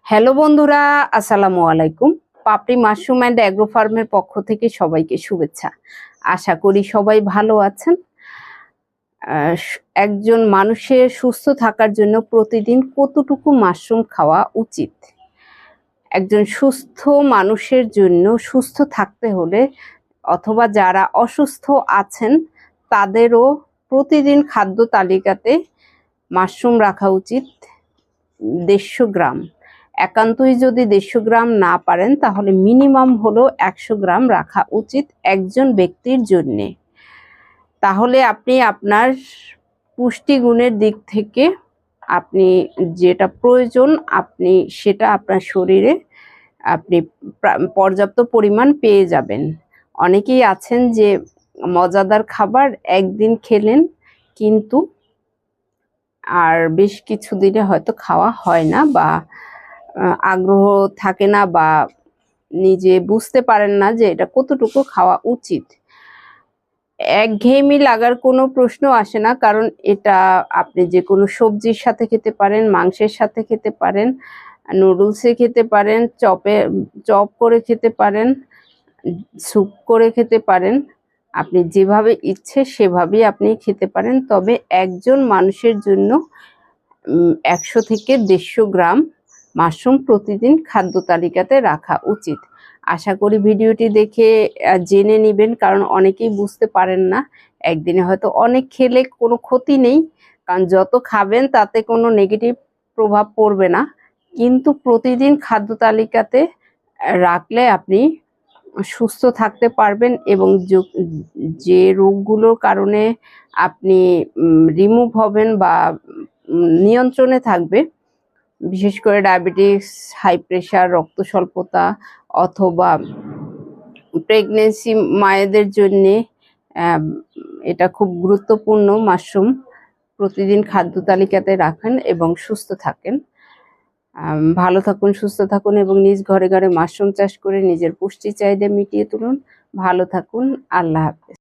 Hello বন্ধুরা, আসসালামু আলাইকুম। পাপড়ি মাশরুম অ্যান্ড অ্যাগ্রো ফার্মের পক্ষ থেকে সবাইকে শুভেচ্ছা। আশা করি সবাই ভালো আছেন। একজন মানুষের সুস্থ থাকার জন্য প্রতিদিন কতটুকু মাশরুম খাওয়া উচিত? একজন সুস্থ মানুষের জন্য সুস্থ থাকতে হলে অথবা যারা অসুস্থ আছেন তাদেরও প্রতিদিন খাদ্য তালিকাতে মাশরুম রাখা উচিত 150 গ্রাম। একান্তই যদি 150 গ্রাম না পারেন তাহলে মিনিমাম হলো 100 গ্রাম রাখা উচিত একজন ব্যক্তির জন্যে। তাহলে আপনি আপনার পুষ্টিগুণের দিক থেকে আপনি যেটা প্রয়োজন আপনি সেটা আপনার শরীরে আপনি পর্যাপ্ত পরিমাণ পেয়ে যাবেন। অনেকেই আছেন যে মজাদার খাবার একদিন খেলেন কিন্তু আর বেশ কিছুদিনে হয়তো খাওয়া হয় না বা আগ্রহ থাকে না বা নিজে বুঝতে পারেন না যে এটা কতটুকু খাওয়া উচিত। একঘেয়েমি লাগার কোনো প্রশ্ন আসে না, কারণ এটা আপনি যে কোনো সবজির সাথে খেতে পারেন, মাংসের সাথে খেতে পারেন, নুডলসে খেতে পারেন, চপ করে খেতে পারেন, স্যুপ করে খেতে পারেন। আপনি যেভাবে ইচ্ছে সেভাবেই আপনি খেতে পারেন। তবে একজন মানুষের জন্য 100 থেকে 150 গ্রাম মাশরুম প্রতিদিন খাদ্য তালিকাতে রাখা উচিত। আশা করি ভিডিওটি দেখে জেনে নেবেন, কারণ অনেকেই বুঝতে পারেন না। একদিনে হয়তো অনেক খেলে কোনো ক্ষতি নেই, কারণ যত খাবেন তাতে কোনো নেগেটিভ প্রভাব পড়বে না, কিন্তু প্রতিদিন খাদ্য তালিকাতে রাখলে আপনি সুস্থ থাকতে পারবেন এবং যে রোগগুলোর কারণে আপনি রিমুভ হবেন বা নিয়ন্ত্রণে থাকবে, বিশেষ করে ডায়াবেটিস, হাই প্রেশার, রক্ত স্বল্পতা অথবা প্রেগনেন্সি মায়েদের জন্যে এটা খুব গুরুত্বপূর্ণ। মাশরুম প্রতিদিন খাদ্য তালিকাতে রাখেন এবং সুস্থ থাকেন। ভালো থাকুন, সুস্থ থাকুন এবং নিজ ঘরে ঘরে মাশরুম চাষ করে নিজের পুষ্টি চাহিদা মিটিয়ে তুলুন। ভালো থাকুন। আল্লাহ হাফেজ।